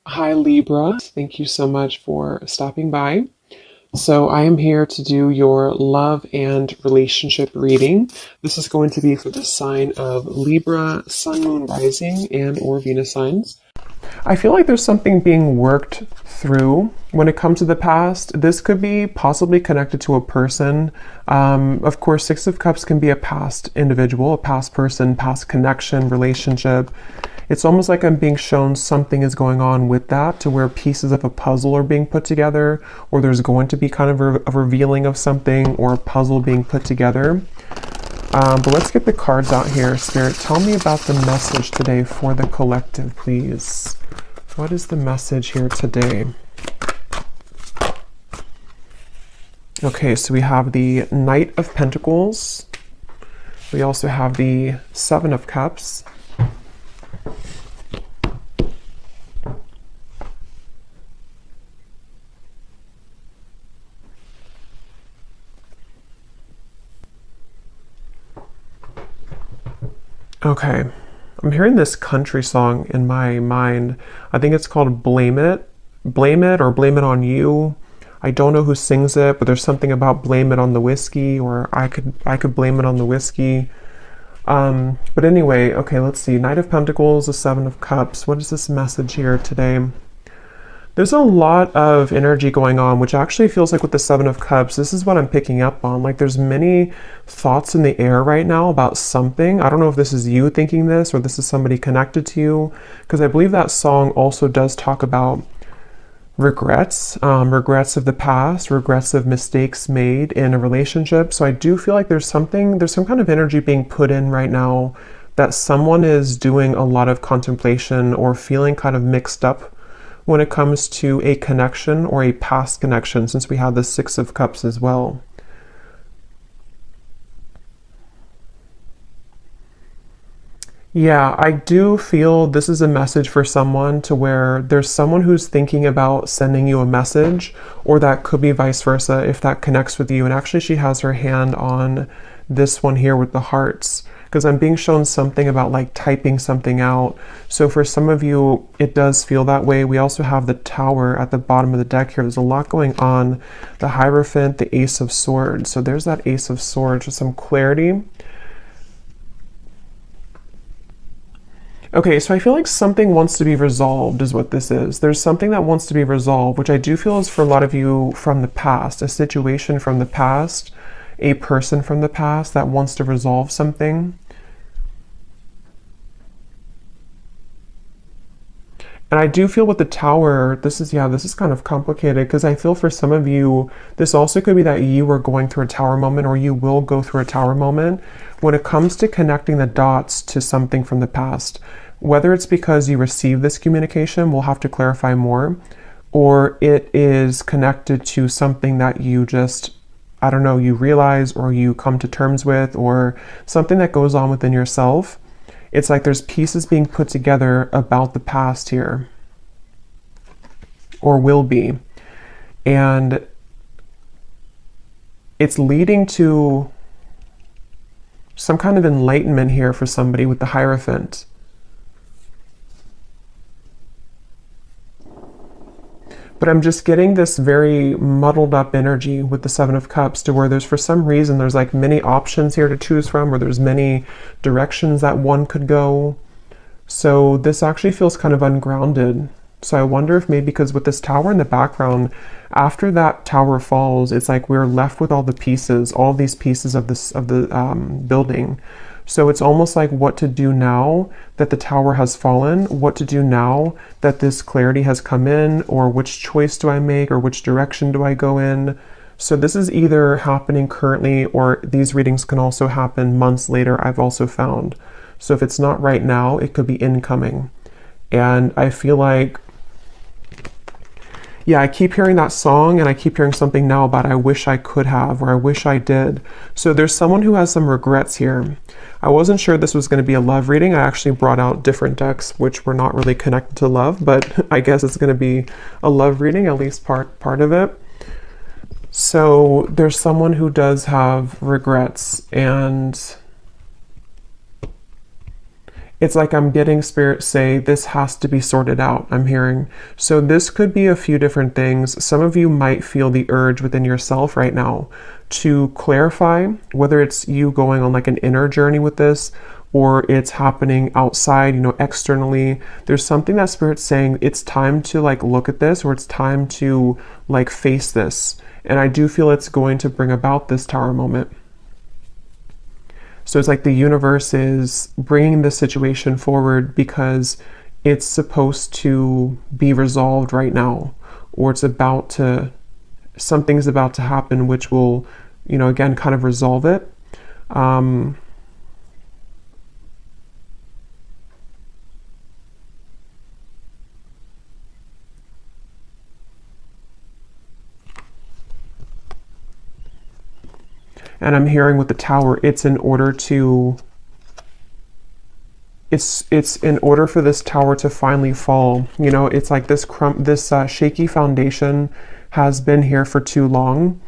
Hi Libra, thank you so much for stopping by. So I am here to do your love and relationship reading. This is going to be for the sign of Libra, Sun, Moon, Rising, and or Venus signs. I feel like there's something being worked through when it comes to the past. This could be possibly connected to a person. Of course, Six of Cups can be a past individual, a past person, past connection, relationship. It's almost like I'm being shown something is going on with that, to where pieces of a puzzle are being put together, or there's going to be kind of a revealing of something, or a puzzle being put together. But let's get the cards out here. Spirit, tell me about the message today for the collective, please. What is the message here today? Okay, so we have the Knight of Pentacles. We also have the Seven of Cups. Okay, I'm hearing this country song in my mind. I think it's called Blame It. Blame It or Blame It on You. I don't know who sings it, but there's something about blame it on the whiskey, or I could blame it on the whiskey. But anyway, okay, let's see. Knight of Pentacles, the Seven of Cups. What is this message here today? There's a lot of energy going on, which actually feels like with the Seven of Cups, this is what I'm picking up on. Like there's many thoughts in the air right now about something. I don't know if this is you thinking this or this is somebody connected to you, because I believe that song also does talk about regrets, regrets of the past, regrets of mistakes made in a relationship. So I do feel like there's some kind of energy being put in right now that someone is doing a lot of contemplation or feeling kind of mixed up when it comes to a connection or a past connection, since we have the Six of Cups as well. Yeah, I do feel this is a message for someone, to where there's someone who's thinking about sending you a message, or that could be vice versa if that connects with you. And actually she has her hand on this one here with the hearts, because I'm being shown something about like typing something out. So for some of you, it does feel that way. We also have the Tower at the bottom of the deck here. There's a lot going on. The Hierophant, the Ace of Swords. So there's that Ace of Swords with some clarity. Okay, so I feel like something wants to be resolved is what this is. There's something that wants to be resolved, which I do feel is for a lot of you from the past, a situation from the past, a person from the past that wants to resolve something. And I do feel with the Tower, this is kind of complicated, because I feel for some of you, this also could be that you were going through a Tower moment, or you will go through a Tower moment when it comes to connecting the dots to something from the past. Whether it's because you received this communication, we'll have to clarify more, or it is connected to something that you just, I don't know, you realize or you come to terms with, or something that goes on within yourself. It's like there's pieces being put together about the past here, or will be. And it's leading to some kind of enlightenment here for somebody with the Hierophant. But I'm just getting this very muddled up energy with the Seven of Cups, to where there's, for some reason, there's like many options here to choose from, or there's many directions that one could go. So this actually feels kind of ungrounded. So I wonder if maybe because with this Tower in the background, after that Tower falls, it's like we're left with all the pieces, all these pieces of the building. So it's almost like what to do now that the Tower has fallen, what to do now that this clarity has come in, or which choice do I make, or which direction do I go in. So this is either happening currently, or these readings can also happen months later, I've also found. So if it's not right now, it could be incoming. And I feel like, yeah, I keep hearing that song, and I keep hearing something now about I wish I could have, or I wish I did. So there's someone who has some regrets here. I wasn't sure this was going to be a love reading. I actually brought out different decks which were not really connected to love, but I guess it's going to be a love reading, at least part of it. So there's someone who does have regrets, and It's like I'm getting Spirit say this has to be sorted out, I'm hearing. So this could be a few different things. Some of you might feel the urge within yourself right now to clarify whether it's you going on like an inner journey with this, or it's happening outside, you know, externally. There's something that Spirit's saying it's time to like look at this, or it's time to like face this. And I do feel it's going to bring about this Tower moment. So it's like the universe is bringing this situation forward because it's supposed to be resolved right now, or it's about to, something's about to happen which will, you know, again, kind of resolve it. And I'm hearing with the Tower, it's in order to, it's in order for this Tower to finally fall. You know, it's like this shaky foundation has been here for too long,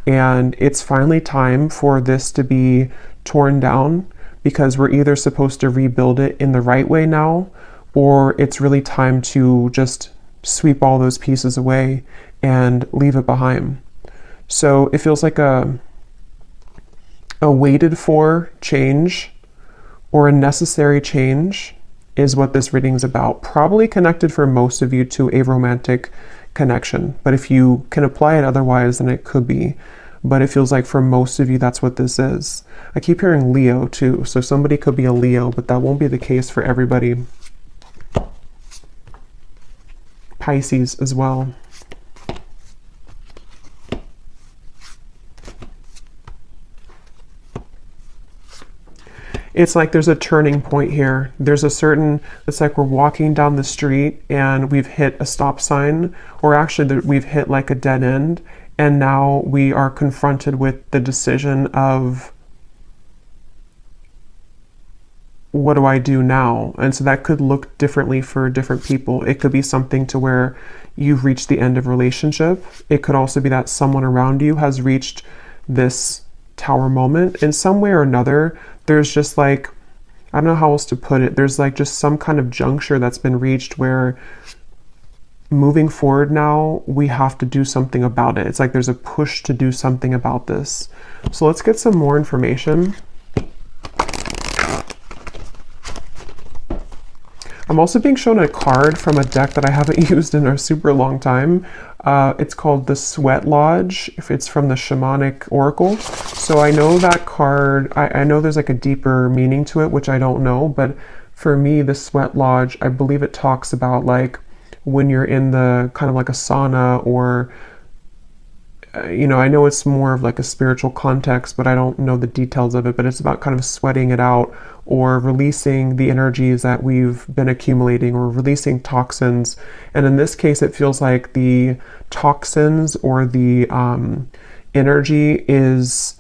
and it's finally time for this to be torn down, because we're either supposed to rebuild it in the right way now, or it's really time to just sweep all those pieces away and leave it behind. So it feels like a waited for change, or a necessary change, is what this reading is about. Probably connected for most of you to a romantic connection, but if you can apply it otherwise, then it could be. But it feels like for most of you, that's what this is. I keep hearing Leo too, so somebody could be a Leo, but that won't be the case for everybody. Pisces as well. It's like there's a turning point here. There's a certain, it's like we're walking down the street and we've hit a stop sign, or actually we've hit like a dead end, and now we are confronted with the decision of, what do I do now? And so that could look differently for different people. It could be something to where you've reached the end of relationship. It could also be that someone around you has reached this Tower moment in some way or another. There's just like, I don't know how else to put it. There's like just some kind of juncture that's been reached where moving forward now, we have to do something about it. It's like there's a push to do something about this. So let's get some more information. I'm also being shown a card from a deck that I haven't used in a super long time. It's called the Sweat Lodge. If it's from the Shamanic Oracle. So I know that card, I know there's like a deeper meaning to it, which I don't know. But for me, the Sweat Lodge, I believe it talks about like when you're in the kind of like a sauna, or you know, I know it's more of like a spiritual context, but I don't know the details of it, but it's about kind of sweating it out, or releasing the energies that we've been accumulating, or releasing toxins. And in this case, it feels like the toxins or the energy is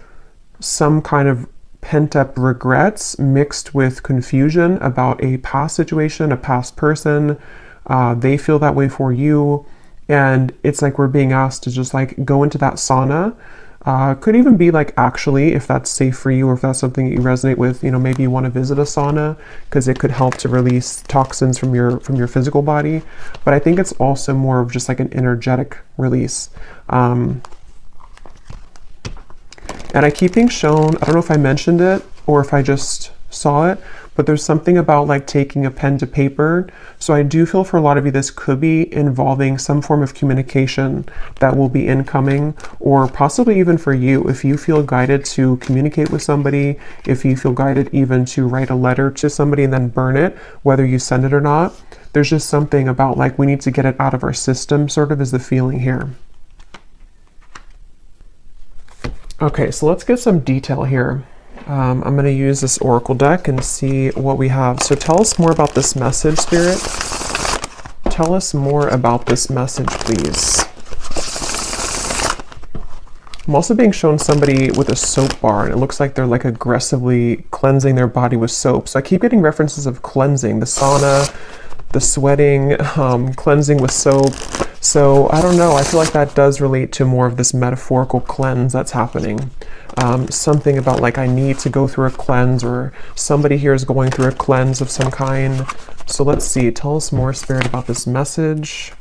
some kind of pent-up regrets mixed with confusion about a past situation, a past person. They feel that way for you. And it's like we're being asked to just like go into that sauna. Could even be like, actually, if that's safe for you, or if that's something that you resonate with, you know, maybe you want to visit a sauna because it could help to release toxins from your physical body. But I think it's also more of just like an energetic release. And I keep being shown, I don't know if I mentioned it or if I just saw it, but there's something about like taking a pen to paper. So I do feel for a lot of you, this could be involving some form of communication that will be incoming, or possibly even for you, if you feel guided to communicate with somebody, if you feel guided even to write a letter to somebody and then burn it, whether you send it or not. There's just something about like, we need to get it out of our system, sort of is the feeling here. Okay, so let's get some detail here. I'm going to use this Oracle deck and see what we have. So tell us more about this message, Spirit. Tell us more about this message, please. I'm also being shown somebody with a soap bar, and it looks like they're like aggressively cleansing their body with soap. So I keep getting references of cleansing, the sauna, the sweating, cleansing with soap. So I don't know, I feel like that does relate to more of this metaphorical cleanse that's happening. something about like I need to go through a cleanse, or somebody here is going through a cleanse of some kind. So let's see, tell us more, Spirit, about this message.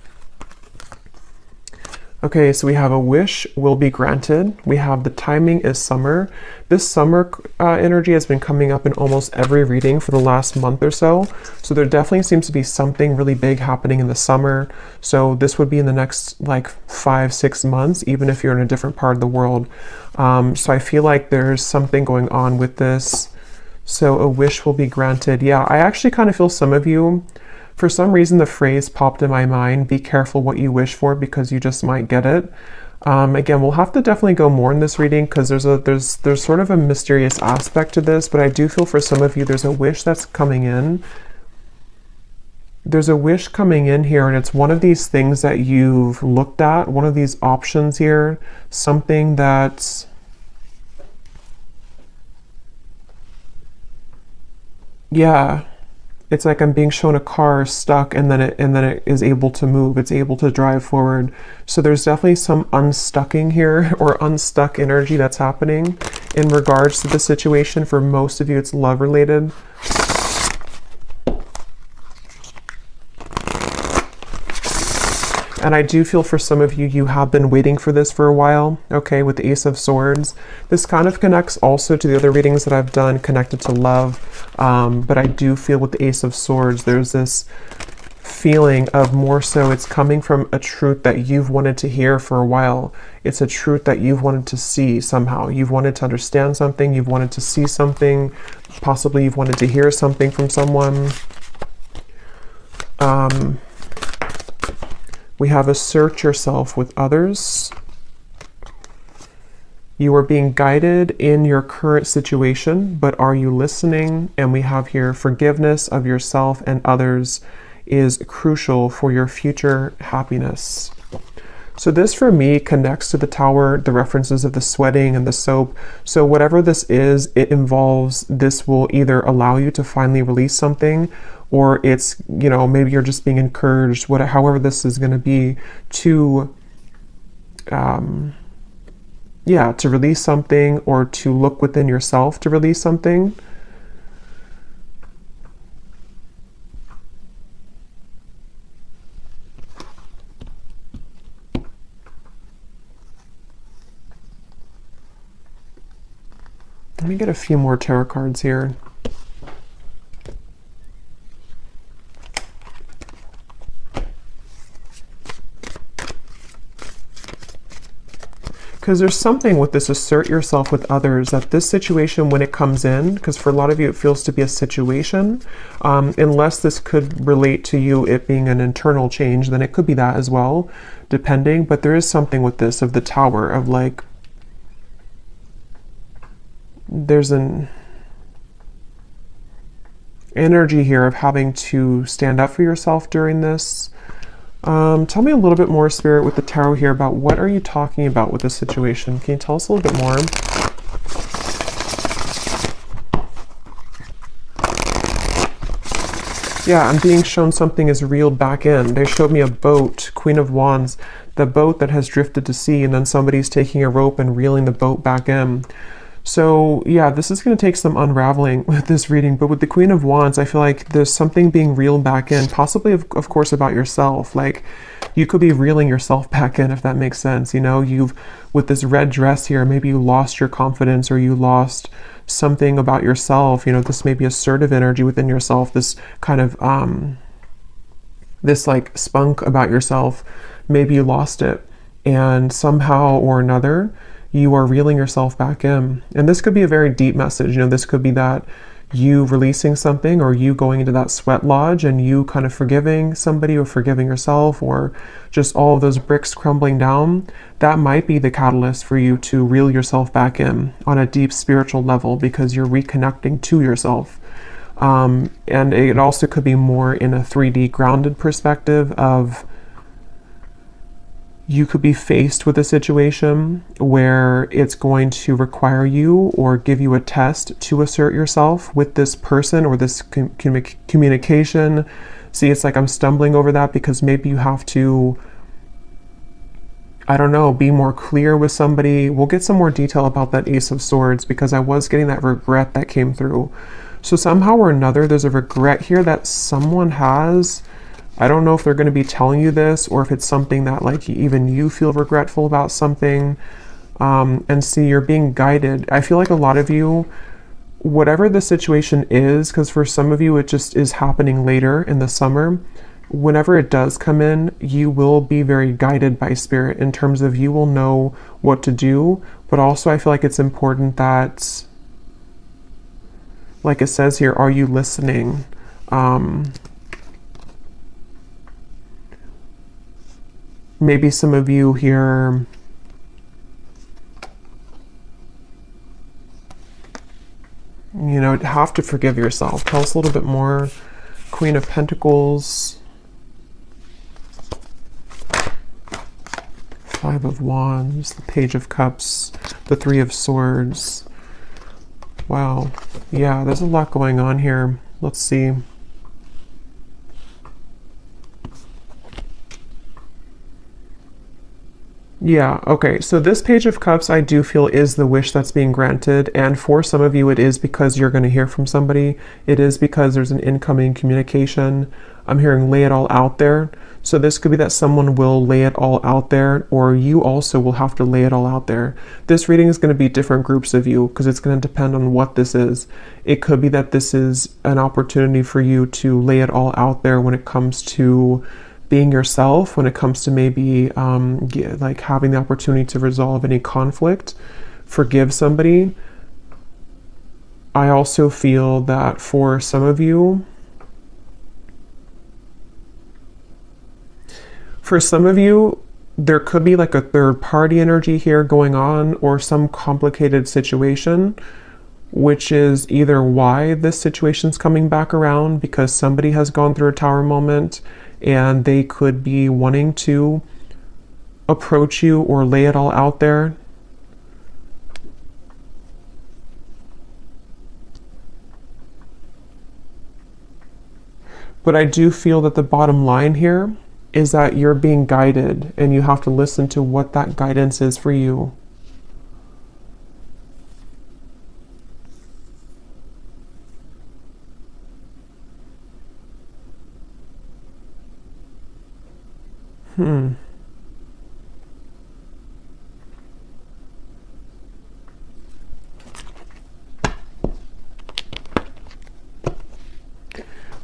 Okay, so we have a wish will be granted. We have the timing is summer. This summer energy has been coming up in almost every reading for the last month or so. So there definitely seems to be something really big happening in the summer. So this would be in the next like 5-6 months, even if you're in a different part of the world. So I feel like there's something going on with this. So a wish will be granted. Yeah, I actually kind of feel some of you, for some reason, the phrase popped in my mind, be careful what you wish for because you just might get it. Again, we'll have to definitely go more in this reading because there's sort of a mysterious aspect to this, but I do feel for some of you there's a wish that's coming in. There's a wish coming in here, and it's one of these things that you've looked at, one of these options here, something that's... Yeah. It's like I'm being shown a car stuck, and then it is able to move. It's able to drive forward. So there's definitely some unstucking here, or unstuck energy that's happening in regards to the situation. For most of you, it's love related. And I do feel for some of you, you have been waiting for this for a while, okay, with the Ace of Swords. This kind of connects also to the other readings that I've done connected to love, but I do feel with the Ace of Swords, there's this feeling of more so it's coming from a truth that you've wanted to hear for a while. It's a truth that you've wanted to see somehow. You've wanted to understand something, you've wanted to see something, possibly you've wanted to hear something from someone. We have assert yourself with others. You are being guided in your current situation, but are you listening? And we have here forgiveness of yourself and others is crucial for your future happiness. So this for me connects to the Tower, the references of the sweating and the soap. So whatever this is, it involves, this will either allow you to finally release something, or it's, you know, maybe you're just being encouraged, however this is going to be, to, yeah, to release something, or to look within yourself to release something. Let me get a few more tarot cards here. Because there's something with this assert yourself with others, that this situation, when it comes in, because for a lot of you it feels to be a situation, unless this could relate to you, it being an internal change, then it could be that as well, depending. But there is something with this of the Tower, of like, there's an energy here of having to stand up for yourself during this. Tell me a little bit more, Spirit, with the Tarot here about what are you talking about with this situation? Can you tell us a little bit more? Yeah, I'm being shown something is reeled back in. They showed me a boat, Queen of Wands, the boat that has drifted to sea, and then somebody's taking a rope and reeling the boat back in. So yeah, this is going to take some unraveling with this reading, but with the Queen of Wands, I feel like there's something being reeled back in, possibly of course about yourself. Like you could be reeling yourself back in, if that makes sense. You know, you've, with this red dress here, maybe you lost your confidence, or you lost something about yourself. You know, this may be assertive energy within yourself, this kind of, this like spunk about yourself. Maybe you lost it, and somehow or another, you are reeling yourself back in. And this could be a very deep message. You know, this could be that you releasing something, or you going into that sweat lodge and you kind of forgiving somebody, or forgiving yourself, or just all of those bricks crumbling down. That might be the catalyst for you to reel yourself back in on a deep spiritual level, because you're reconnecting to yourself. And it also could be more in a 3D grounded perspective of, you could be faced with a situation where it's going to require you or give you a test to assert yourself with this person or this communication. See, it's like I'm stumbling over that because maybe you have to I don't know, be more clear with somebody. We'll get some more detail about that Ace of Swords because I was getting that regret that came through. So somehow or another, there's a regret here that someone has. I don't know if they're going to be telling you this or if it's something that like even you feel regretful about something. And see, you're being guided. I feel like a lot of you, whatever the situation is, because for some of you it just is happening later in the summer, whenever it does come in, you will be very guided by spirit in terms of you will know what to do. But also I feel like it's important that, like it says here, are you listening? Maybe some of you here, you know, have to forgive yourself. Tell us a little bit more. Queen of Pentacles. Five of Wands. The Page of Cups. The Three of Swords. Wow. Yeah, there's a lot going on here. Let's see. Yeah, okay, so this Page of Cups I do feel is the wish that's being granted, and for some of you it is because you're going to hear from somebody. It is because there's an incoming communication. I'm hearing lay it all out there. So this could be that someone will lay it all out there, or you also will have to lay it all out there. This reading is going to be different groups of you because it's going to depend on what this is. It could be that this is an opportunity for you to lay it all out there when it comes to being yourself, when it comes to maybe like having the opportunity to resolve any conflict, forgive somebody. I also feel that for some of you, there could be like a third party energy here going on or some complicated situation, which is either why this situation's coming back around because somebody has gone through a tower moment and they could be wanting to approach you or lay it all out there. But I do feel that the bottom line here is that you're being guided and you have to listen to what that guidance is for you.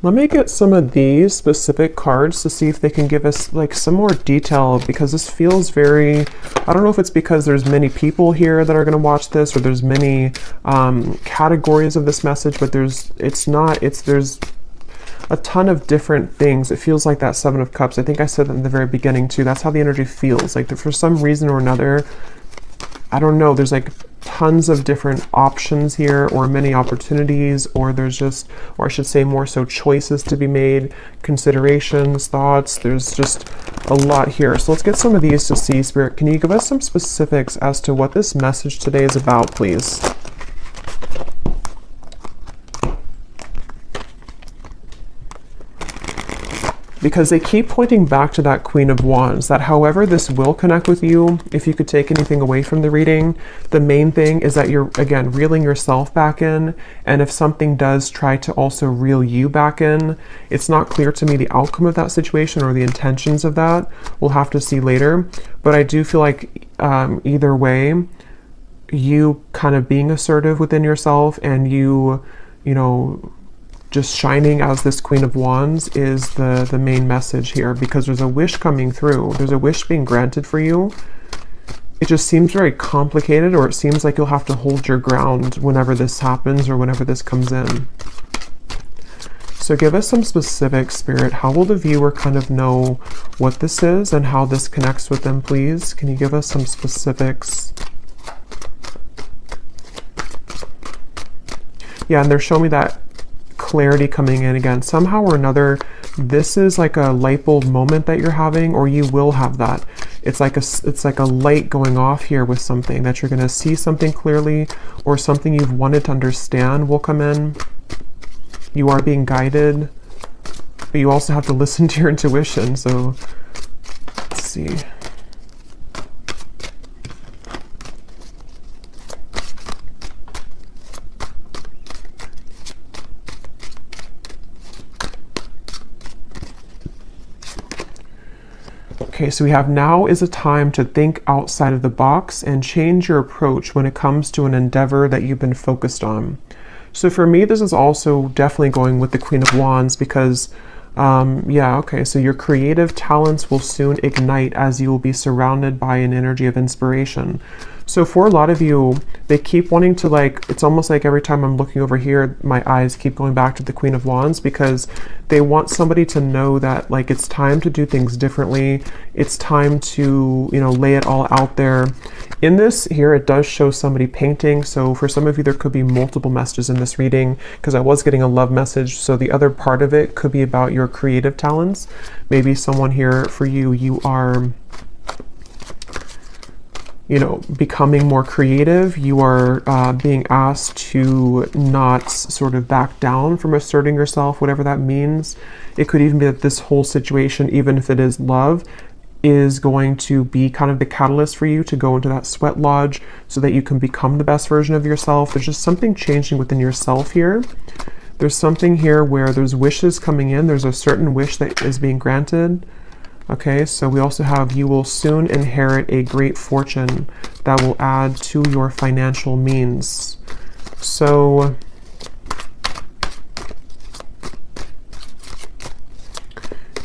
Let me get some of these specific cards to see if they can give us like some more detail, because this feels very, I don't know if it's because there's many people here that are going to watch this or there's many categories of this message, but there's a ton of different things. It feels like that Seven of Cups. I think I said that in the very beginning too. That's how the energy feels. Like for some reason or another, I don't know, there's like tons of different options here or many opportunities, or there's just, or I should say more so choices to be made, considerations, thoughts. There's just a lot here. So let's get some of these to see. Spirit, can you give us some specifics as to what this message today is about, please? Because they keep pointing back to that Queen of Wands, that however this will connect with you, if you could take anything away from the reading, the main thing is that you're, again, reeling yourself back in, and if something does try to also reel you back in, it's not clear to me the outcome of that situation or the intentions of that. We'll have to see later, but I do feel like either way, you kind of being assertive within yourself and you know, just shining as this Queen of Wands is the main message here, because there's a wish coming through. There's a wish being granted for you. It just seems very complicated, or it seems like you'll have to hold your ground whenever this happens or whenever this comes in. So give us some specific, Spirit. How will the viewer kind of know what this is and how this connects with them, please? Can you give us some specifics? Yeah, and they're showing me that clarity coming in again. Somehow or another, this is like a light bulb moment that you're having, or you will have that. It's like a light going off here with something that you're going to see something clearly, or something you've wanted to understand will come in. You are being guided, but you also have to listen to your intuition. So let's see. Okay, so we have now is a time to think outside of the box and change your approach when it comes to an endeavor that you've been focused on. So for me, this is also definitely going with the Queen of Wands because, yeah, okay, so your creative talents will soon ignite as you will be surrounded by an energy of inspiration. So for a lot of you, they keep wanting to, like, it's almost like every time I'm looking over here, my eyes keep going back to the Queen of Wands because they want somebody to know that, like, it's time to do things differently. It's time to, you know, lay it all out there. In this here, it does show somebody painting. So for some of you, there could be multiple messages in this reading because I was getting a love message. So the other part of it could be about your creative talents. Maybe someone here for you, you are, you know, becoming more creative. You are being asked to not sort of back down from asserting yourself, whatever that means. It could even be that this whole situation, even if it is love, is going to be kind of the catalyst for you to go into that sweat lodge so that you can become the best version of yourself. There's just something changing within yourself here. There's something here where there's wishes coming in. There's a certain wish that is being granted. Okay, so we also have you will soon inherit a great fortune that will add to your financial means. So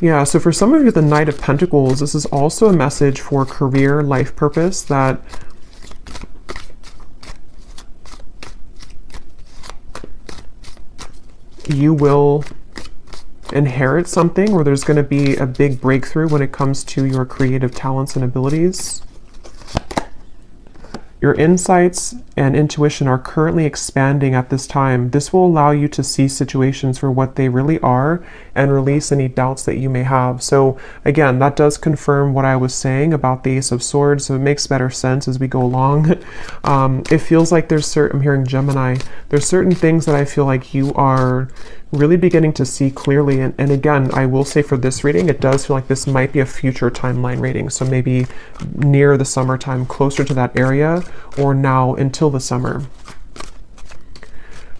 yeah, so for some of you, the Knight of Pentacles, this is also a message for career, life purpose, that you will inherit something, or there's going to be a big breakthrough when it comes to your creative talents and abilities. Your insights and intuition are currently expanding at this time. This will allow you to see situations for what they really are and release any doubts that you may have. So again, that does confirm what I was saying about the Ace of Swords, so it makes better sense as we go along. It feels like there's certain, I'm hearing Gemini, there's certain things that I feel like you are really beginning to see clearly. And again, I will say for this reading, it does feel like this might be a future timeline reading. So maybe near the summertime, closer to that area, or now until the summer.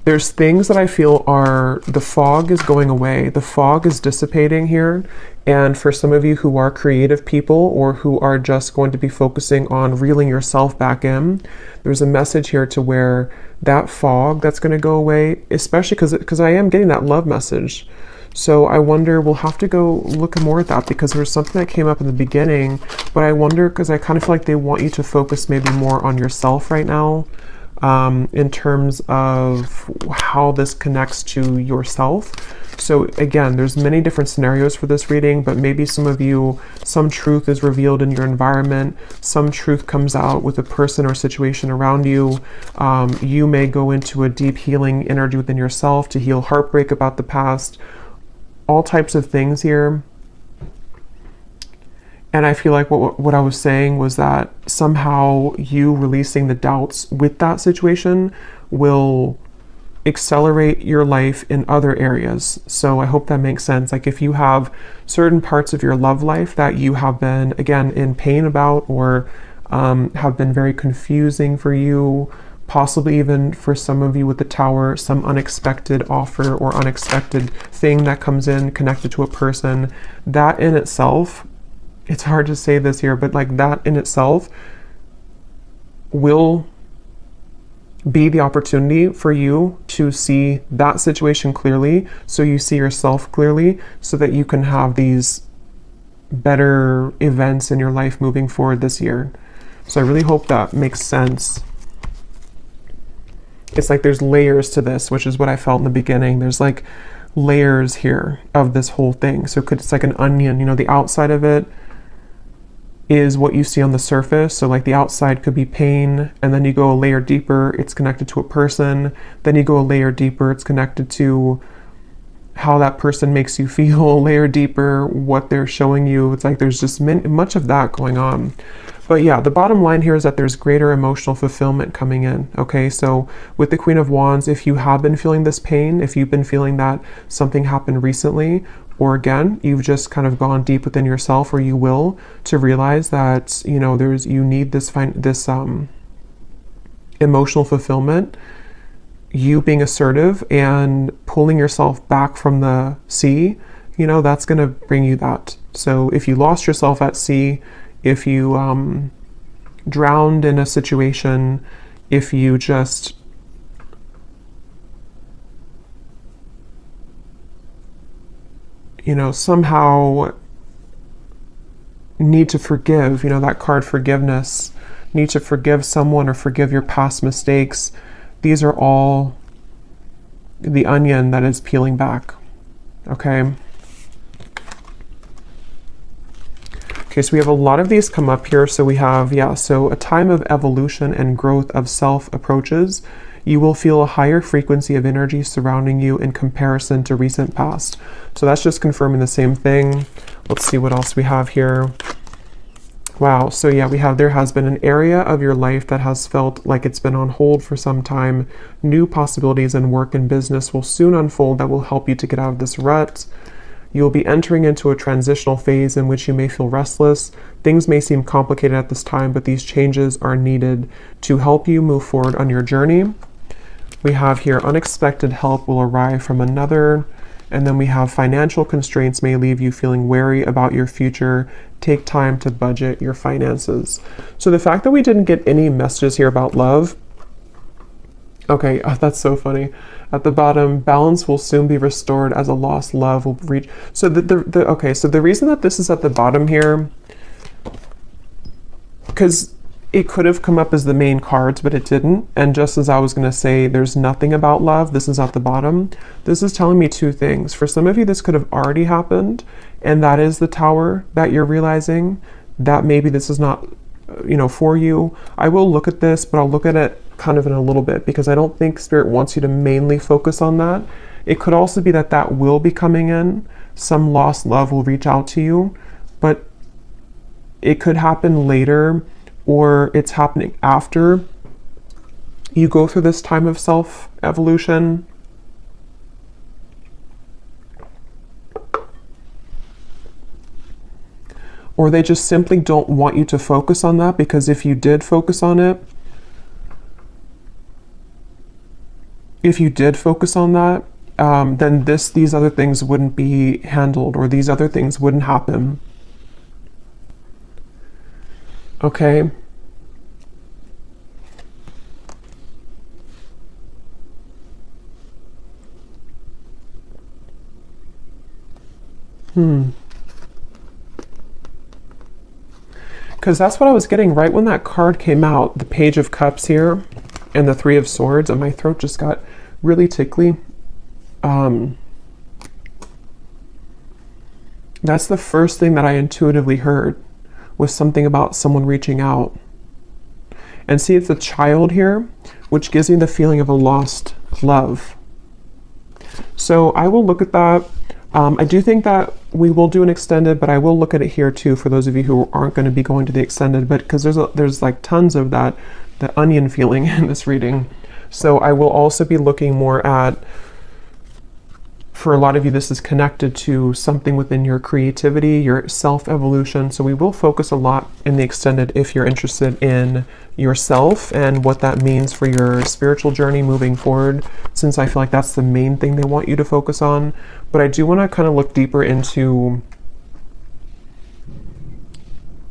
There's things that I feel are, the fog is going away. The fog is dissipating here. And for some of you who are creative people or who are just going to be focusing on reeling yourself back in, there's a message here to where that fog that's going to go away, especially because I am getting that love message. So I wonder, we'll have to go look more at that because there's something that came up in the beginning, but I wonder, because I kind of feel like they want you to focus maybe more on yourself right now, in terms of how this connects to yourself. So again, there's many different scenarios for this reading, but maybe some of you, some truth is revealed in your environment, some truth comes out with a person or situation around you. You may go into a deep healing energy within yourself to heal heartbreak about the past, all types of things here. And I feel like what I was saying was that somehow you releasing the doubts with that situation will accelerate your life in other areas. So I hope that makes sense. Like if you have certain parts of your love life that you have been, again, in pain about, or have been very confusing for you, possibly even for some of you with the Tower, some unexpected offer or unexpected thing that comes in connected to a person, that in itself, it's hard to say this here, but like that in itself will be the opportunity for you to see that situation clearly, so you see yourself clearly, so that you can have these better events in your life moving forward this year. So I really hope that makes sense. It's like there's layers to this, which is what I felt in the beginning. There's like layers here of this whole thing. So it's like an onion, you know, the outside of it is what you see on the surface. So like the outside could be pain, and then you go a layer deeper, it's connected to a person. Then you go a layer deeper, it's connected to how that person makes you feel, a layer deeper, what they're showing you. It's like there's just much of that going on. But yeah, the bottom line here is that there's greater emotional fulfillment coming in. Okay, so with the Queen of Wands, if you have been feeling this pain, if you've been feeling that something happened recently, or again, you've just kind of gone deep within yourself, or you will, to realize that, you know, you need this emotional fulfillment, you being assertive and pulling yourself back from the sea you know, that's going to bring you that. So if you lost yourself at sea, if you drowned in a situation, if you just somehow need to forgive, that card forgiveness, need to forgive someone or forgive your past mistakes. These are all the onion that is peeling back. Okay. Okay, so we have a lot of these come up here. So we have, so a time of evolution and growth of self approaches. You will feel a higher frequency of energy surrounding you in comparison to recent past. So that's just confirming the same thing. Let's see what else we have here. Wow, so we have, there has been an area of your life that has felt like it's been on hold for some time. New possibilities in work and business will soon unfold that will help you to get out of this rut. You'll be entering into a transitional phase in which you may feel restless. Things may seem complicated at this time, but these changes are needed to help you move forward on your journey. We have here unexpected help will arrive from another. And then we have financial constraints may leave you feeling wary about your future. Take time to budget your finances. So the fact that we didn't get any messages here about love. Okay, that's so funny. At the bottom, balance will soon be restored as a lost love will reach. So so the reason that this is at the bottom here, because it could have come up as the main cards, but it didn't. And just as I was going to say, there's nothing about love, this is at the bottom. This is telling me two things. For some of you, this could have already happened, and that is the Tower that you're realizing that maybe this is not, for you. I will look at this, but I'll look at it kind of in a little bit, because I don't think Spirit wants you to mainly focus on that. It could also be that that will be coming in. Some lost love will reach out to you, but it could happen later, or it's happening after you go through this time of self-evolution. Or they just simply don't want you to focus on that, because if you did focus on it, then these other things wouldn't be handled, or these other things wouldn't happen. Okay. Because that's what I was getting right when that card came out, the Page of Cups here and the Three of Swords, and my throat just got really tickly. That's the first thing that I intuitively heard, was something about someone reaching out. And see, it's a child here, which gives me the feeling of a lost love. So I will look at that. I do think that we will do an extended, but I will look at it here too for those of you who aren't going to be going to the extended, but because there's like tons of that, the onion feeling in this reading. So I will also be looking more at, for a lot of you, this is connected to something within your creativity, your self-evolution. So we will focus a lot in the extended if you're interested in yourself and what that means for your spiritual journey moving forward, since I feel like that's the main thing they want you to focus on. But I do want to kind of look deeper into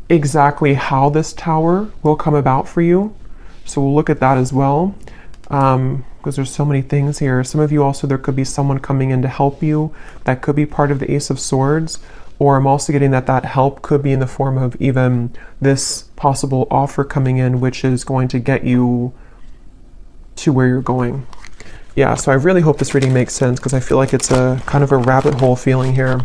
exactly how this Tower will come about for you. So we'll look at that as well. Because there's so many things here. Some of you also, there could be someone coming in to help you. That could be part of the Ace of Swords. Or I'm also getting that help could be in the form of even this possible offer coming in, which is going to get you to where you're going. Yeah, so I really hope this reading makes sense, because I feel like it's a kind of a rabbit hole feeling here.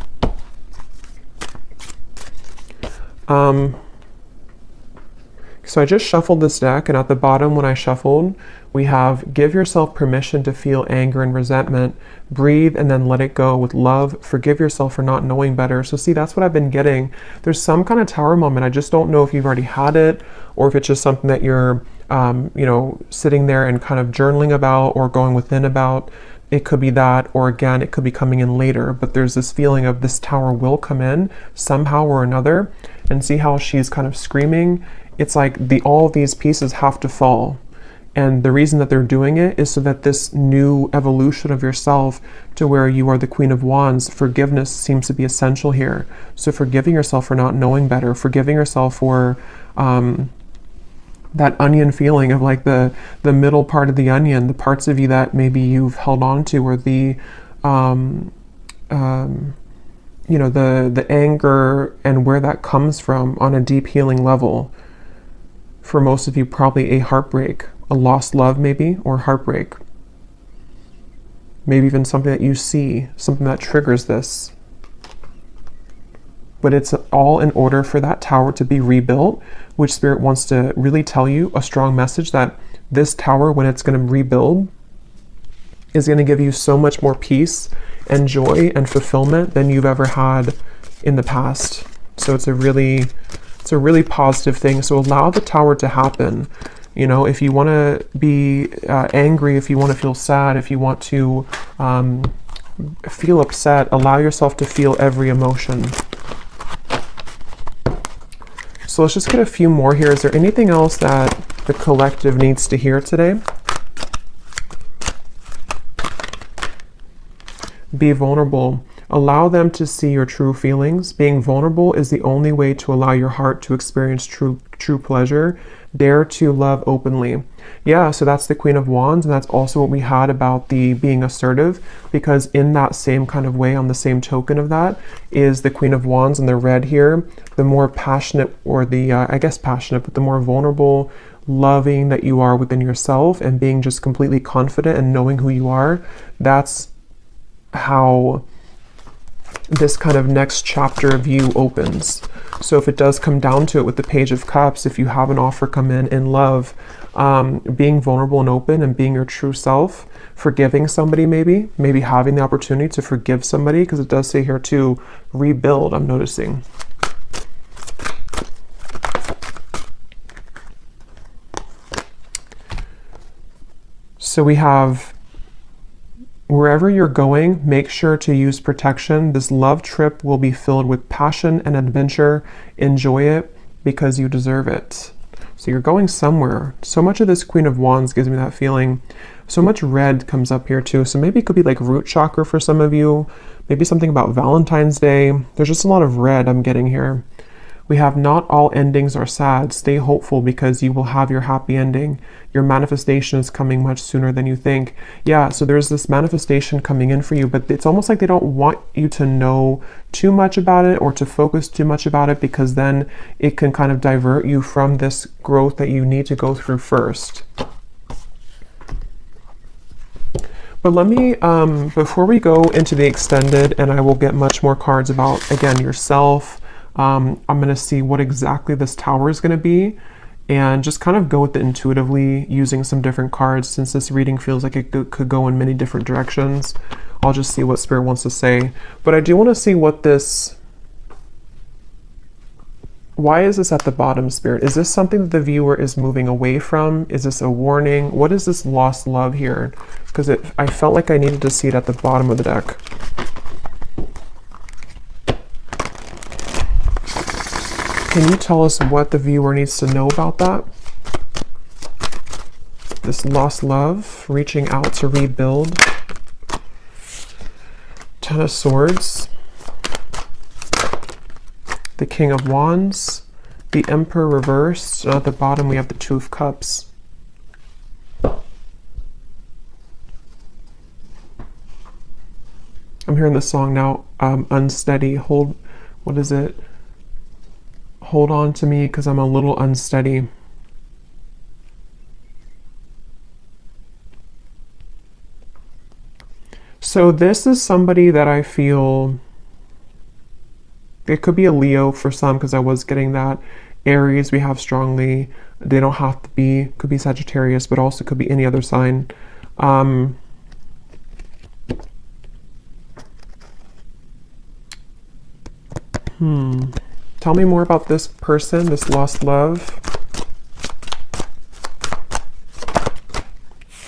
So I just shuffled this deck, and at the bottom when I shuffled, we have give yourself permission to feel anger and resentment, breathe and then let it go with love, forgive yourself for not knowing better. So see, that's what I've been getting. There's some kind of Tower moment. I just don't know if you've already had it, or if it's just something that you're, sitting there and kind of journaling about or going within about. It could be that, or again, it could be coming in later, but there's this feeling of this Tower will come in somehow or another. And see how she's kind of screaming. It's like all of these pieces have to fall And the reason that they're doing it is so that this new evolution of yourself to where you are the Queen of Wands, forgiveness seems to be essential here. So forgiving yourself for not knowing better, forgiving yourself for that onion feeling of like the middle part of the onion, the parts of you that maybe you've held on to, or the you know, the anger and where that comes from on a deep healing level. For most of you, probably a heartbreak, a lost love maybe, or heartbreak. Maybe even something that you see, something that triggers this. But it's all in order for that tower to be rebuilt, which Spirit wants to really tell you a strong message that this tower, when it's going to rebuild, is going to give you so much more peace and joy and fulfillment than you've ever had in the past. So it's a really positive thing. So allow the tower to happen. You know, if you want to be angry, if you want to feel sad, if you want to feel upset, allow yourself to feel every emotion. So let's just get a few more here. Is there anything else that the collective needs to hear today? Be vulnerable. Allow them to see your true feelings. Being vulnerable is the only way to allow your heart to experience true pleasure. Dare to love openly. Yeah, so that's the Queen of Wands, and that's also what we had about the being assertive, because in that same kind of way, on the same token of that, is the Queen of Wands in the red here. The more passionate, or the, I guess passionate, but the more vulnerable, loving that you are within yourself, and being just completely confident and knowing who you are, that's how this kind of next chapter of you opens. So if it does come down to it with the Page of Cups, if you have an offer come in love, being vulnerable and open and being your true self, forgiving somebody, maybe having the opportunity to forgive somebody, because it does say here to rebuild, I'm noticing. So we have, wherever you're going, make sure to use protection. This love trip will be filled with passion and adventure. Enjoy it because you deserve it. So you're going somewhere. So much of this Queen of Wands gives me that feeling. So much red comes up here too. So maybe it could be like root chakra for some of you. Maybe something about Valentine's Day. There's just a lot of red I'm getting here. We have not all endings are sad. Stay hopeful because you will have your happy ending. Your manifestation is coming much sooner than you think. Yeah, so there's this manifestation coming in for you, but it's almost like they don't want you to know too much about it or to focus too much about it, because then it can kind of divert you from this growth that you need to go through first. But let me, before we go into the extended, and I will get much more cards about, again, yourself, I'm going to see what exactly this tower is going to be, and just kind of go with it intuitively using some different cards, since this reading feels like it could go in many different directions. I'll just see what Spirit wants to say. But I do want to see what this... Why is this at the bottom, Spirit? Is this something that the viewer is moving away from? Is this a warning? What is this lost love here? Because I felt like I needed to see it at the bottom of the deck. Can you tell us what the viewer needs to know about that? This lost love, reaching out to rebuild. Ten of Swords. The King of Wands. The Emperor reversed. And at the bottom we have the Two of Cups. I'm hearing the song now, Unsteady. What is it? Hold on to me because I'm a little unsteady. So this is somebody that I feel, it could be a Leo for some, because I was getting that. Aries we have strongly. They don't have to be, could be Sagittarius, but also could be any other sign. Tell me more about this person, this lost love.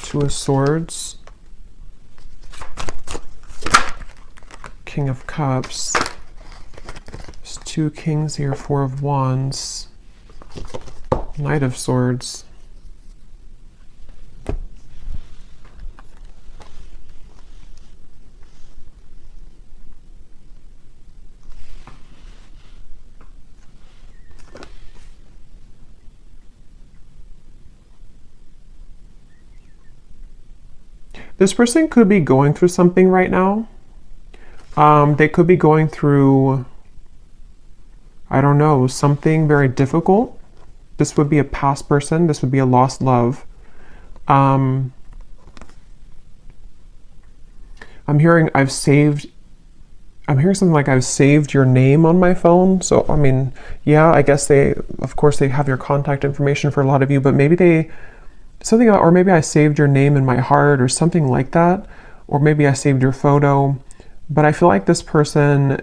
Two of Swords. King of Cups. There's two kings here, Four of Wands. Knight of Swords. This person could be going through something right now. They could be going through, I don't know, something very difficult. This would be a past person. This would be a lost love. I'm hearing something like I've saved your name on my phone. So, I mean, yeah, I guess of course they have your contact information for a lot of you, but maybe or maybe I saved your name in my heart or something like that. Or maybe I saved your photo. But I feel like this person,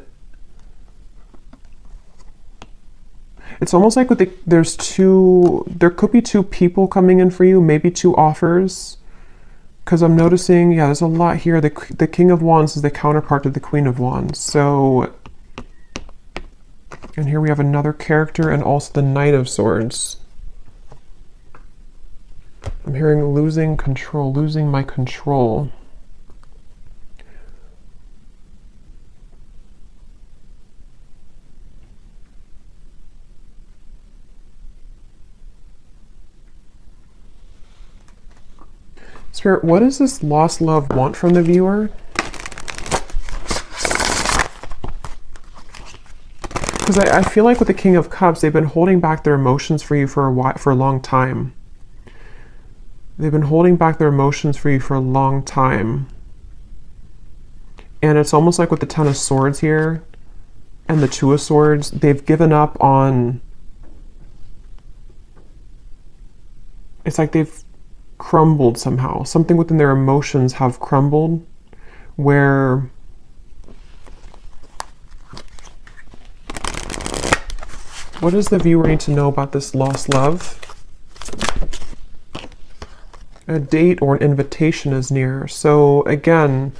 it's almost like there could be two people coming in for you, maybe two offers. Because I'm noticing, yeah, there's a lot here. The King of Wands is the counterpart to the Queen of Wands. So, and here we have another character and also the Knight of Swords. I'm hearing losing control, losing my control. Spirit, what does this lost love want from the viewer? Because I feel like with the King of Cups, they've been holding back their emotions for you for a long time. They've been holding back their emotions for you for a long time. And it's almost like with the Ten of Swords here and the Two of Swords, they've given up on... It's like they've crumbled somehow. Something within their emotions have crumbled where what does the viewer need to know about this lost love? A date or an invitation is near. So again,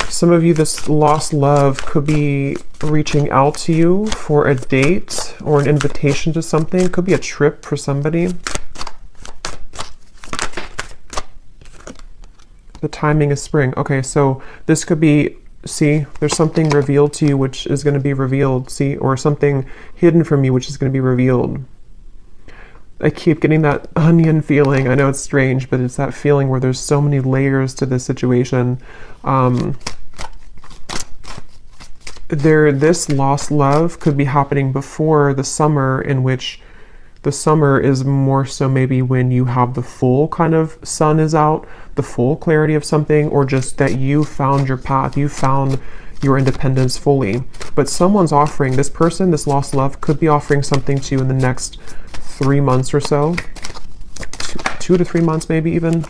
some of you, this lost love could be reaching out to you for a date or an invitation to something. It could be a trip for somebody. The timing is spring. Okay, so this could be, see, there's something revealed to you which is going to be revealed, see, or something hidden from you which is going to be revealed. I keep getting that onion feeling. I know it's strange, but it's that feeling where there's so many layers to this situation. This lost love could be happening before the summer, in which the summer is more so maybe when you have the full kind of sun is out, the full clarity of something, or just that you found your path, you found your independence fully. But someone's offering, this person, this lost love, could be offering something to you in the next 3 months or so. 2 to 3 months maybe even.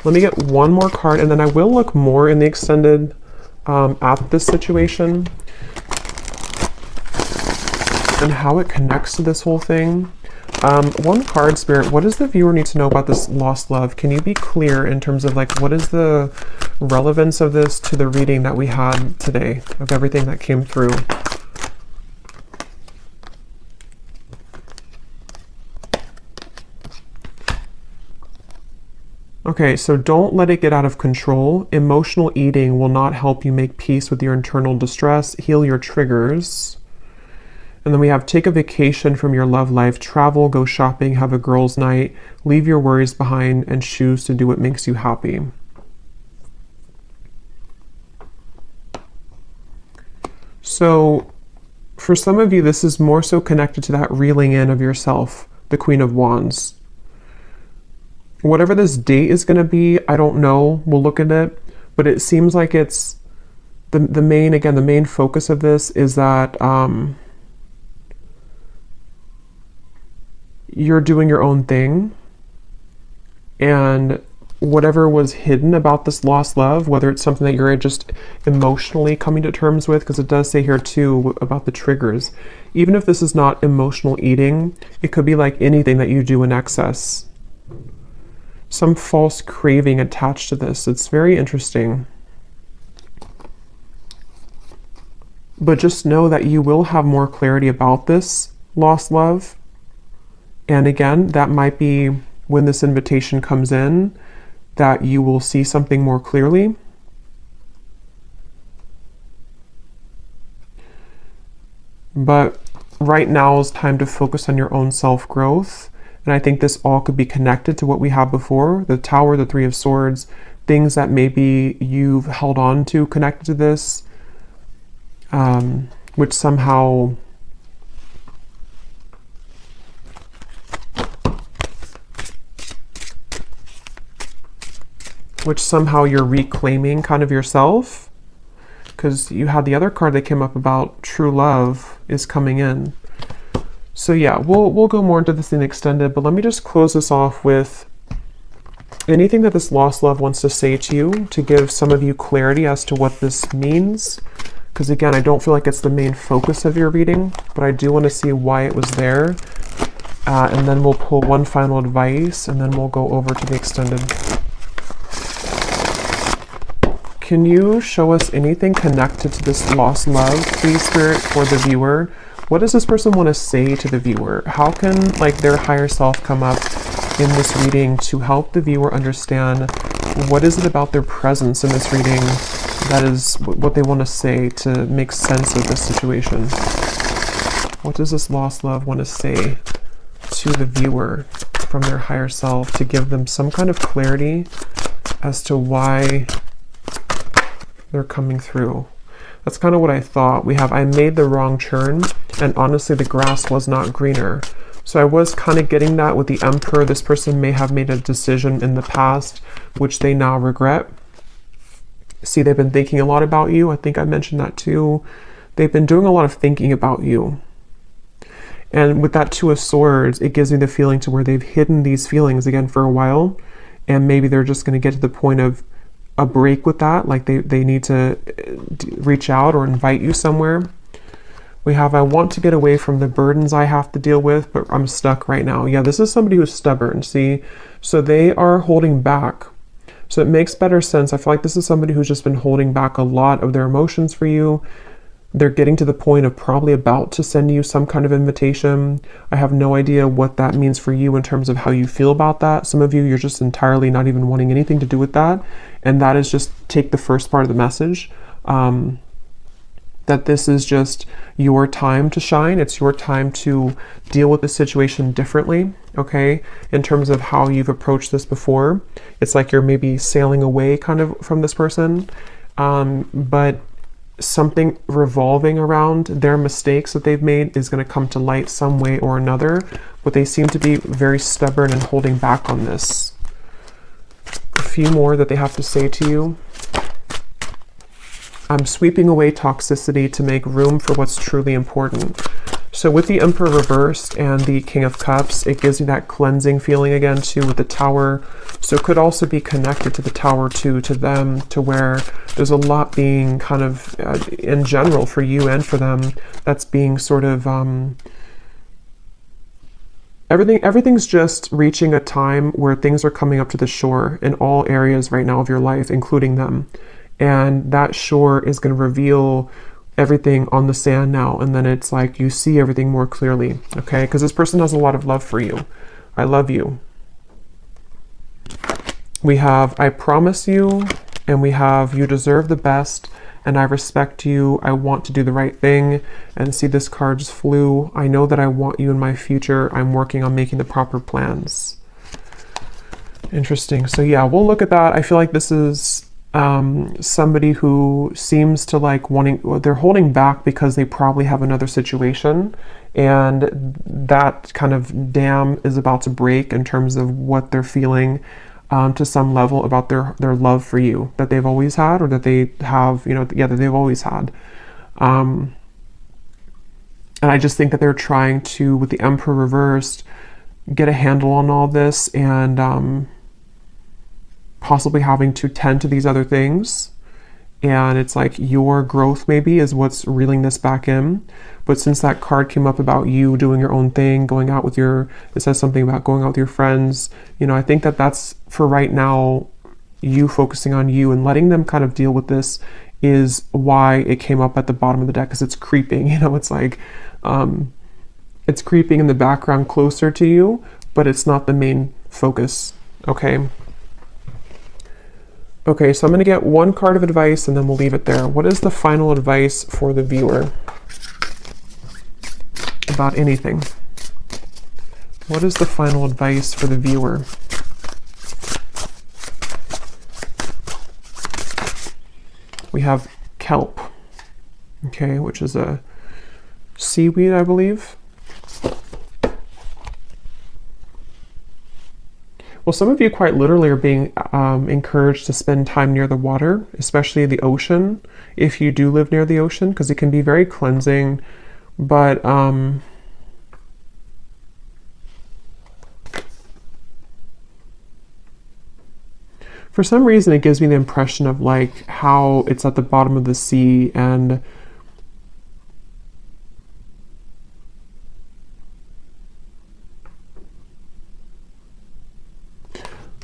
Let me get one more card and then I will look more in the extended at this situation and how it connects to this whole thing. One card, Spirit, what does the viewer need to know about this lost love? Can you be clear in terms of like, what is the relevance of this to the reading that we had today, of everything that came through? Okay, so don't let it get out of control. Emotional eating will not help you make peace with your internal distress, heal your triggers. And then we have take a vacation from your love life, travel, go shopping, have a girls' night, leave your worries behind, and choose to do what makes you happy. So for some of you, this is more so connected to that reeling in of yourself, the Queen of Wands. Whatever this date is going to be, I don't know. We'll look at it. But it seems like it's the main focus of this is that you're doing your own thing, and whatever was hidden about this lost love, whether it's something that you're just emotionally coming to terms with, because it does say here too about the triggers, even if this is not emotional eating, it could be like anything that you do in excess, some false craving attached to this. It's very interesting. But just know that you will have more clarity about this lost love. And again, that might be when this invitation comes in, that you will see something more clearly. But right now is time to focus on your own self-growth And I think this all could be connected to what we have before, the Tower, the Three of Swords, things that maybe you've held on to connected to this, which somehow you're reclaiming kind of yourself, because you had the other card that came up about true love is coming in. So yeah, we'll go more into this in extended, but let me just close this off with anything that this lost love wants to say to you, to give some of you clarity as to what this means. Because again, I don't feel like it's the main focus of your reading, but I do want to see why it was there. And then we'll pull one final advice, and then we'll go over to the extended. Can you show us anything connected to this lost love, please, Spirit, for the viewer? What does this person want to say to the viewer? How can like their higher self come up in this reading to help the viewer understand what is it about their presence in this reading that is what they want to say to make sense of this situation? What does this lost love want to say to the viewer from their higher self to give them some kind of clarity as to why they're coming through? That's kind of what I thought. We have, I made the wrong turn, and honestly, the grass was not greener. So I was kind of getting that with the Emperor. This person may have made a decision in the past, which they now regret. See, they've been thinking a lot about you. I think I mentioned that too. They've been doing a lot of thinking about you. And with that Two of Swords, it gives me the feeling to where they've hidden these feelings again for a while. And maybe they're just going to get to the point of a break with that, like they need to reach out or invite you somewhere. We have, I want to get away from the burdens I have to deal with, but I'm stuck right now. Yeah, this is somebody who's stubborn, see? So they are holding back. So it makes better sense. I feel like this is somebody who's just been holding back a lot of their emotions for you. They're getting to the point of probably about to send you some kind of invitation. I have no idea what that means for you in terms of how you feel about that. Some of you, you're just entirely not even wanting anything to do with that. And that is just take the first part of the message. That this is just your time to shine. It's your time to deal with the situation differently, okay? In terms of how you've approached this before. It's like you're maybe sailing away kind of from this person. But something revolving around their mistakes that they've made is going to come to light some way or another, but they seem to be very stubborn and holding back on this. A few more that they have to say to you. I'm sweeping away toxicity to make room for what's truly important. So with the Emperor reversed and the King of Cups, it gives you that cleansing feeling again too with the Tower. So it could also be connected to the Tower too, to them, to where there's a lot being kind of in general for you and for them that's being sort of everything's just reaching a time where things are coming up to the shore in all areas right now of your life, including them. And that shore is going to reveal everything on the sand now, and then it's like you see everything more clearly, okay? Because this person has a lot of love for you. I love you. We have I promise you, and we have you deserve the best, and I respect you. I want to do the right thing. And see, this card just flew. I know that I want you in my future. I'm working on making the proper plans. Interesting. So yeah, we'll look at that. I feel like this is somebody who seems to like they're holding back because they probably have another situation, and that kind of dam is about to break in terms of what they're feeling to some level about their love for you that they've always had, or that they have, that they've always had. And I just think that they're trying to, with the Emperor reversed, get a handle on all this, and possibly having to tend to these other things. And it's like your growth maybe is what's reeling this back in. But since that card came up about you doing your own thing, going out with it says something about going out with your friends, I think that that's for right now, you focusing on you and letting them kind of deal with this is why it came up at the bottom of the deck, because it's creeping, it's like, it's creeping in the background closer to you, but it's not the main focus, okay? Okay, so I'm going to get one card of advice and then we'll leave it there. What is the final advice for the viewer about anything? What is the final advice for the viewer? We have kelp, okay, which is a seaweed, I believe. Well, some of you quite literally are being encouraged to spend time near the water, especially the ocean, if you do live near the ocean, because it can be very cleansing. But for some reason, it gives me the impression of like how it's at the bottom of the sea, and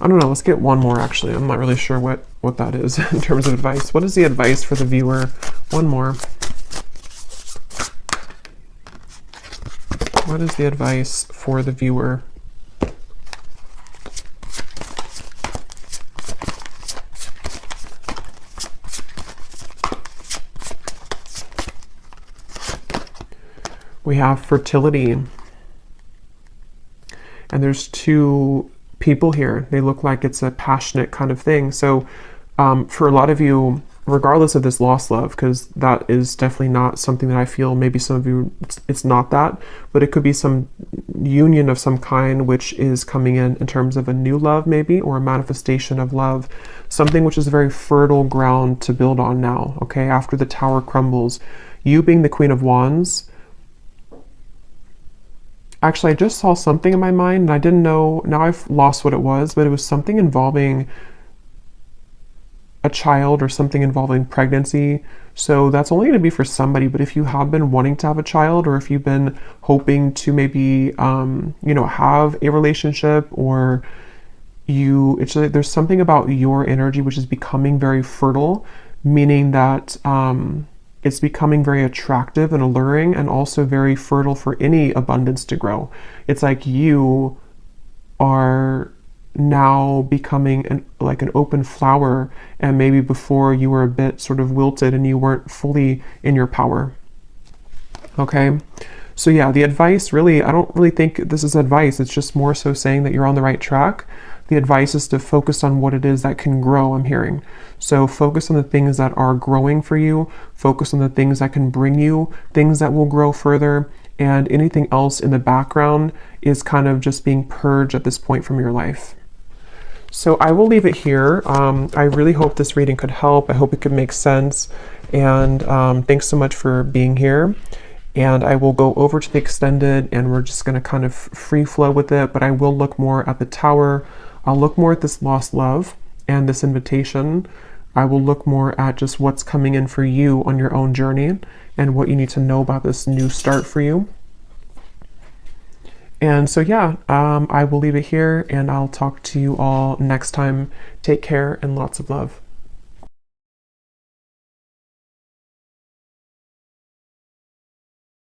I don't know, let's get one more actually. I'm not really sure what that is in terms of advice. What is the advice for the viewer? One more. What is the advice for the viewer? We have fertility. And there's two people here. They look like it's a passionate kind of thing. So for a lot of you, regardless of this lost love, because that is definitely not something that I feel, maybe some of you, it's not that, but it could be some union of some kind which is coming in terms of a new love maybe, or a manifestation of love, something which is very fertile ground to build on now, okay, after the tower crumbles. You being the Queen of Wands, actually, I just saw something in my mind and I didn't know, now I've lost what it was, but it was something involving a child or something involving pregnancy. So that's only going to be for somebody, but if you have been wanting to have a child, or if you've been hoping to maybe, have a relationship, or there's something about your energy which is becoming very fertile, meaning that, it's becoming very attractive and alluring, and also very fertile for any abundance to grow. It's like you are now becoming like an open flower, and maybe before you were a bit sort of wilted and you weren't fully in your power. Okay, so yeah, the advice really, I don't really think this is advice. It's just more so saying that you're on the right track. The advice is to focus on what it is that can grow, I'm hearing. So focus on the things that are growing for you, focus on the things that can bring you things that will grow further, and anything else in the background is kind of just being purged at this point from your life. So I will leave it here. I really hope this reading could help. I hope it could make sense. And thanks so much for being here. And I will go over to the extended, and we're just going to kind of free flow with it, but I will look more at the tower. I'll look more at this lost love and this invitation. I will look more at just what's coming in for you on your own journey and what you need to know about this new start for you. And so, yeah, I will leave it here, and I'll talk to you all next time. Take care and lots of love.